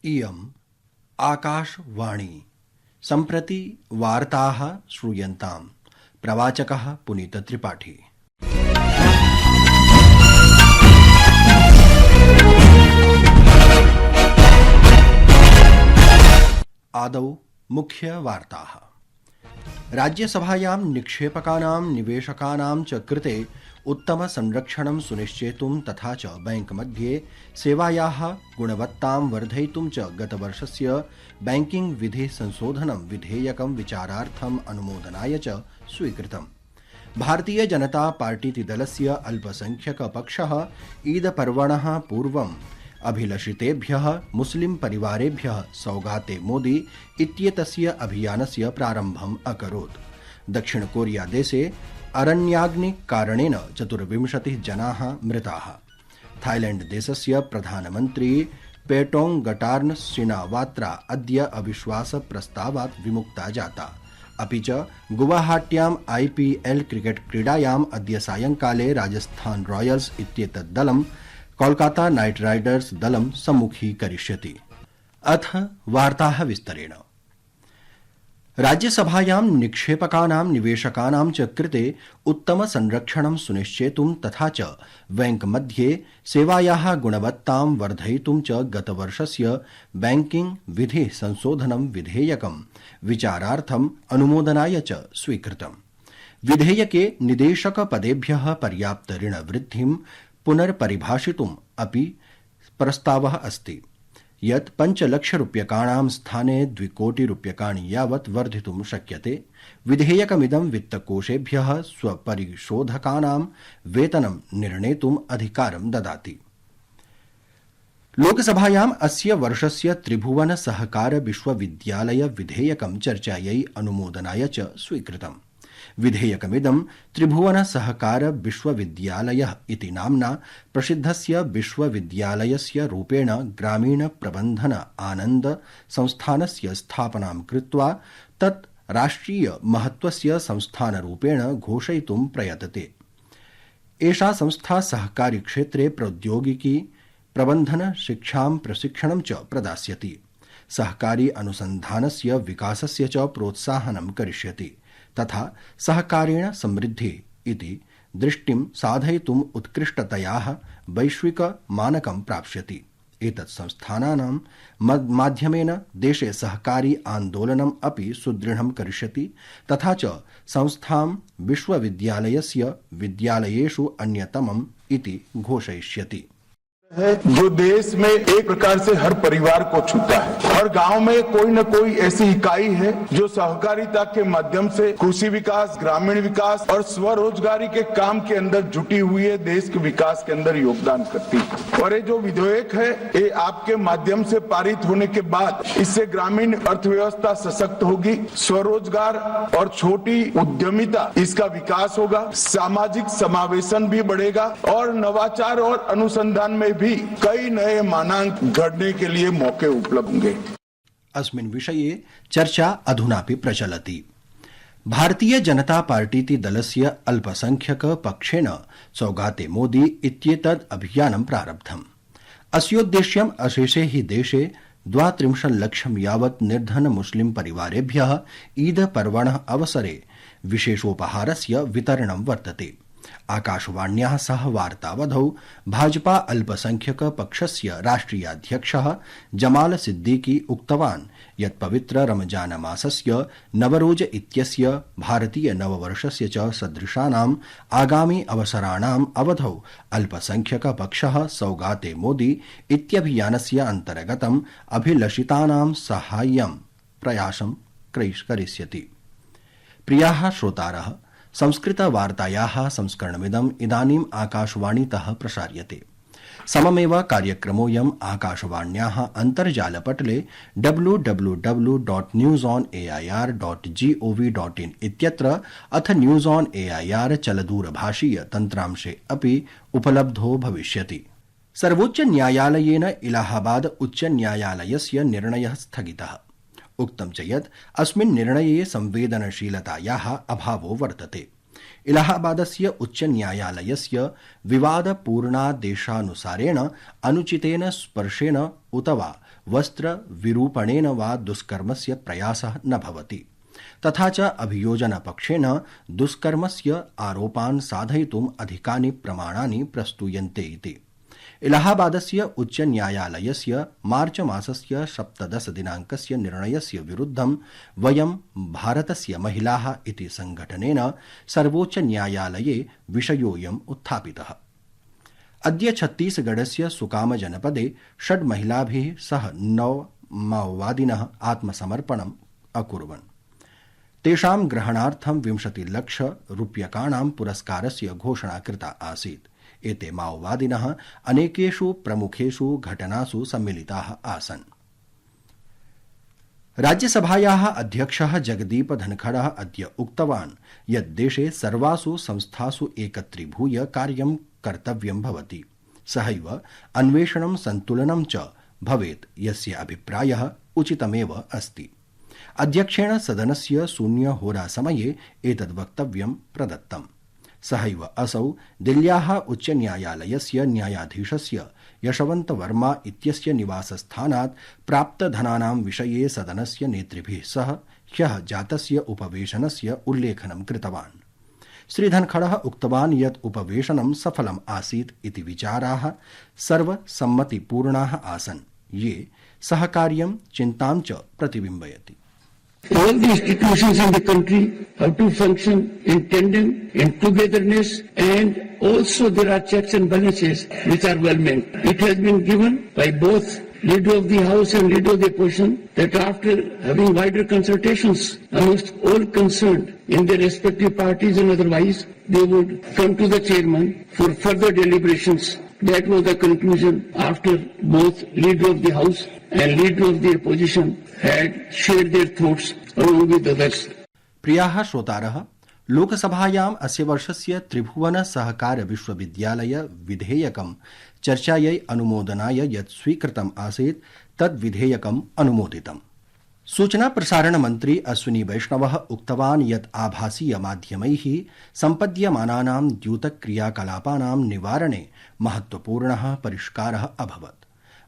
इयम् आकाशवाणी सम्प्रति वार्ताः श्रूयन्ताम्। प्रवाचकः पुनीतत्रिपाठी। आदौ मुख्य वार्ताः। राज्यसभायां निक्षेपकानां निवेशकानां च कृते उत्तम संरक्षणं सुनिश्चेतुं तथा च बैंक मध्ये सेवायाः गुणवत्तां वर्धयितुं च गतवर्षस्य बैंकिंग विधि संशोधनं विधेयकं विचारार्थम् अनुमोदनाय च स्वीकृतम्। भारतीय जनता पार्टीति दलस्य अल्पसंख्यकपक्षः ईद पर्वणः पूर्वम् अभिलषितेभ्यः मुस्लिम परिवारेभ्यः सौगाते मोदी इत्येतस्य अभियानस्य प्रारम्भम् अकरोत्। दक्षिण कोरिया देशे अरण्याग्निकारणेन 24 जनाः मृताः। थाईलैंड देशस्य प्रधानमन्त्री पेटोंगटार्न सिनावात्रा अद्य अविश्वास प्रस्तावात् विमुक्ता जाता। अपि च गुवाहाट्याम् IPL क्रिकेट क्रीडायाम् अद्य सायंकाले राजस्थान रॉयल्स इत्येतत् दलं कोलकाता नाइट राइडर्स दलं सम्मुखीकरिष्यति। अथ वार्ताः विस्तरेण। राज्यसभायां निक्षेपकानां निवेशकानां च कृते उत्तम संरक्षणं सुनिश्चेतुं तथा च बैंक मध्ये सेवायाः गुणवत्तां वर्धयितुं च गतवर्षस्य बैंकिंग विधि संशोधनं विधेयकं विचारार्थम् अनुमोदनाय च स्वीकृतम्। विधेयके निदेशक पदेभ्यः पर्याप्त ऋण वृद्धिं पुनर्परिभाषितुम् अपि प्रस्तावः अस्ति यत् 5 लाख रूप्यकाणां स्थाने 2 कोटि रूप्यकाणि यावत् वर्धितुं शक्यते। विधेयकमिदं वित्तकोषेभ्यः स्वपरिशोधकानां वेतनं निर्णेतुम् अधिकारं ददाति। लोकसभायाम् अस्य वर्षस्य त्रिभुवन सहकार विश्वविद्यालय विधेयकं चर्चायै अनुमोदनाय च स्वीकृतम्। विधेयकमिदं त्रिभुवन सहकार विश्वविद्यालयः इति नाम्ना प्रसिद्धस्य विश्वविद्यालयस्य रूपेण ग्रामीण प्रबन्धन आनन्द संस्थानस्य स्थापनां कृत्वा तत् राष्ट्रिय महत्वस्य संस्थानरूपेण घोषयितुं प्रयतते। एषा संस्था सहकारी क्षेत्रे प्रौद्योगिकी प्रबन्धन शिक्षां प्रशिक्षणं च प्रदास्यति। सहकारी अनुसन्धानस्य विकासस्य च प्रोत्साहनं करिष्यति तथा सहकारेण समृद्धिः इति दृष्टिं साधयितुम् उत्कृष्टतयाः वैश्विक मानकं प्राप्स्यति। एतत् संस्थानानां माध्यमेन देशे सहकारी आन्दोलनम् अपि सुदृढं करिष्यति तथा च संस्थां विश्वविद्यालयस्य विद्यालयेषु अन्यतमम् इति घोषयिष्यति। जो देश में एक प्रकार से हर परिवार को छूता है। हर गांव में कोई न कोई ऐसी इकाई है जो सहकारिता के माध्यम से कृषि विकास, ग्रामीण विकास और स्वरोजगारी के काम के अंदर जुटी हुई है, देश के विकास के अंदर योगदान करती है। और ये जो विधेयक है ये आपके माध्यम से पारित होने के बाद इससे ग्रामीण अर्थव्यवस्था सशक्त होगी, स्वरोजगार और छोटी उद्यमिता इसका विकास होगा, सामाजिक समावेशन भी बढ़ेगा और नवाचार और अनुसंधान में भी कई नए मानांक गढ़ने के लिए मौके उपलब्ध होंगे। अस्मिन् विषये चर्चा अधुनापि प्रचलति। भारतीय जनता पार्टीति दलस्य अल्पसंख्यक पक्षेण सौगाते मोदी इत्येतद् अभियानं प्रारब्धम्। अस्योद्देश्यम् अशेषे हि देशे 32 लक्षं यावत् निर्धन मुस्लिम परिवारेभ्यः ईद पर्वणः अवसरे विशेषोपहारस्य वितरणं वर्तते। आकाशवाण्याः सह वार्तावधौ भाजपा अल्पसंख्यक पक्षस्य राष्ट्रियाध्यक्षः जमाल सिद्दीकी उक्तवान् यत् पवित्र रमजान मासस्य नवरोज इत्यस्य भारतीय नववर्षस्य च सदृशानाम् आगामि अवसराणाम् अवधौ अल्पसंख्यक पक्षः सौगाते मोदी इत्यभियानस्य अन्तर्गतम् अभिलषितानां साहाय्यं प्रयासं करिष्यति। प्रियाः श्रोतारः, संस्कृत वार्तायाः संस्करणमिदम् इदानीम् आकाशवाणीतः प्रसार्यते। सममेव कार्यक्रमोऽयम् आकाशवाण्याः अन्तर्जालपटले www.newsonair.gov.in इत्यत्र अथ न्यूज ऑन एआईआर चलदूरभाषीय तन्त्रांशे अपि उपलब्धो भविष्यति। सर्वोच्च न्यायालयेन इलाहाबाद उच्च न्यायालयस्य निर्णयः स्थगितः। उक्तं च यत् अस्मिन् निर्णये संवेदनशीलतायाः अभावो वर्तते। इलाहाबादस्य उच्च न्यायालयस्य विवादपूर्णादेशानुसारेण अनुचितेन स्पर्शेन उत वा वस्त्र विरूपणेन वा दुष्कर्मस्य प्रयासः न भवति। तथा च अभियोजनपक्षेण दुष्कर्मस्य आरोपान् साधयितुम् अधिकानि प्रमाणानि प्रस्तूयन्ते इति। इलाहाबादस्य उच्च न्यायालयस्य मार्च मासस्य 17 दिनाङ्कस्य निर्णयस्य विरुद्धं वयं भारतस्य महिलाः इति संघटनेन सर्वोच्च न्यायालये विषयोऽयम् उत्थापितः। अद्य छत्तीसगढ़स्य सुकाम जनपदे 6 महिलाभिः सह 9 माओवादिनः आत्मसमर्पणम् अकुर्वन्। तेषां ग्रहणार्थं 20 लाख रूप्यकाणां पुरस्कारस्य घोषणा कृता आसीत्। एते माओवादिनः अनेकेषु प्रमुखेषु घटनासु सम्मिलिताः आसन्। राज्यसभायाः अध्यक्षः जगदीप धनखडः अद्य उक्तवान् यत् देशे सर्वासु संस्थासु एकत्रीभूय कार्यं कर्तव्यं भवति। सहैव अन्वेषणं सन्तुलनं च भवेत्, यस्य अभिप्रायः उचितमेव अस्ति। अध्यक्षेण सदनस्य शून्यहोरासमये एतद् वक्तव्यं प्रदत्तम्। सहैव असौ दिल्ल्याः उच्चन्यायालयस्य न्यायाधीशस्य यशवन्त वर्मा इत्यस्य निवासस्थानात् प्राप्तधनानां विषये सदनस्य नेतृभिः सह ह्यः जातस्य उपवेशनस्य उल्लेखनं कृतवान्। श्रीधनखडः उक्तवान् यत् उपवेशनं सफलम् आसीत् इति विचाराः सर्वसम्मतिपूर्णाः आसन्, ये सहकार्यं चिन्तां च प्रतिबिम्बयति। All the institutions in the country have to function in tandem, in togetherness, and also there are checks and balances which are well meant. It has been given by both Leader of the House and Leader of the Opposition that after having wider consultations amongst all concerned in their respective parties and otherwise, they would come to the chairman for further deliberations. That was the conclusion after both Leader of the House and Leader of the Opposition had shared their thoughts along with others. प्रियाः श्रोतारः, लोकसभायाम् अस्य वर्षस्य त्रिभुवन सहकार विश्वविद्यालय विधेयकं चर्चायै अनुमोदनाय यत् स्वीकृतम् आसीत् तद् विधेयकम् अनुमोदितम्। सूचना प्रसारण मन्त्री अश्विनी वैष्णवः उक्तवान् यत् आभासीय माध्यमैः सम्पद्यमानानां द्यूतक्रियाकलापानां निवारणे महत्वपूर्णः परिष्कारः अभवत्।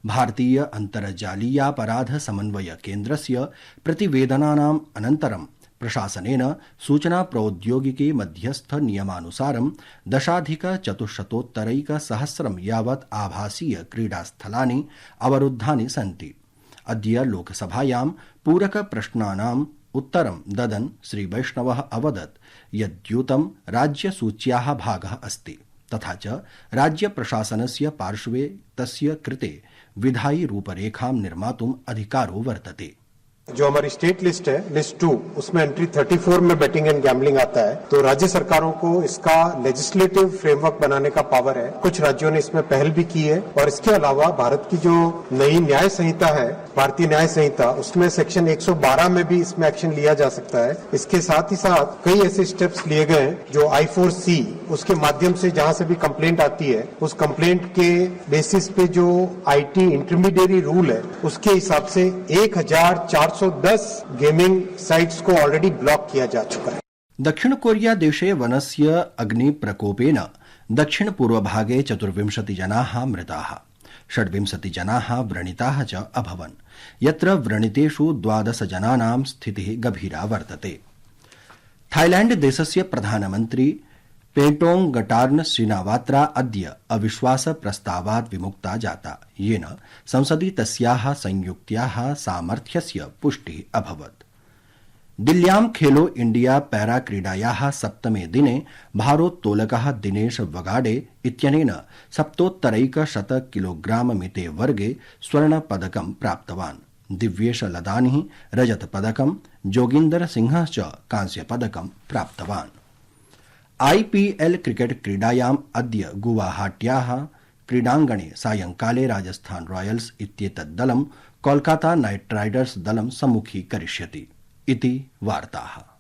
भारतीय अन्तर्जालीयापराध समन्वय केन्द्रस्य प्रतिवेदनानाम् अनन्तरं प्रशासनेन सूचना प्रौद्योगिकी मध्यस्थ नियमानुसारं 10,400 यावत् आभासीय क्रीडास्थलानि अवरुद्धानि सन्ति। अद्य लोकसभायां पूरक प्रश्नानाम् उत्तरं ददन् श्री वैष्णवः अवदत् यत् द्यूतं राज्यसूच्याः भागः अस्ति, तथा च राज्य प्रशासनस्य पार्श्वे तस्य कृते विधायी रूपरेखां निर्मातुम् अधिकारो वर्तते। जो हमारी स्टेट लिस्ट है, लिस्ट 2, उसमें एंट्री 34 में बेटिंग एंड गैम्बलिंग आता है। तो राज्य सरकारों को इसका लेजिस्लेटिव फ्रेमवर्क बनाने का पावर है। कुछ राज्यों ने इसमें पहल भी की है और इसके अलावा भारत की जो नई न्याय संहिता है, भारतीय न्याय संहिता, उसमें सेक्शन 112 में भी इसमें एक्शन लिया जा सकता है। इसके साथ ही साथ कई ऐसे स्टेप्स लिए गए हैं जो I4C, उसके माध्यम से जहां से भी कंप्लेंट आती है, उस कंप्लेंट के बेसिस पे जो IT इंटरमीडिएरी रूल है, उसके हिसाब से 1410 गेमिंग साइट्स को ऑलरेडी ब्लॉक किया जा चुका है। दक्षिण कोरिया देशे वनस्य अग्निप्रकोपेन दक्षिण पूर्वभागे 24 जनाः मृताः, 26 जनाः व्रणिताः च अभवन्, यत्र व्रणितेषु 12 जनानां स्थितिः गभीरा वर्तते। थाईलैंड देशस्य प्रधानमन्त्री पेटोंगटार्न श्रीनावात्रा अद्य अविश्वास प्रस्तावात् विमुक्ता जाता, येन संसदि तस्याः संयुक्त्याः सामर्थ्यस्य पुष्टिः अभवत्। दिल्ल्यां खेलो इंडिया पैरा क्रीडायाः 7मे दिने भारोत्तोलकः दिनेश वगाडे इत्यनेन 70 किलोग्राम मिते वर्गे स्वर्णपदकं प्राप्तवान्। दिव्येश लदानिः रजतपदकं, जोगिन्दर सिंहः च कांस्यपदकं प्राप्तवान्। IPL क्रिकेट क्रीडायाम् अद्य गुवाहाट्याः क्रीडाङ्गणे सायंकाले राजस्थान रॉयल्स इत्येतत् दलं कोलकाता नाइट राइडर्स दलं सम्मुखीकरिष्यति इति वार्ताः।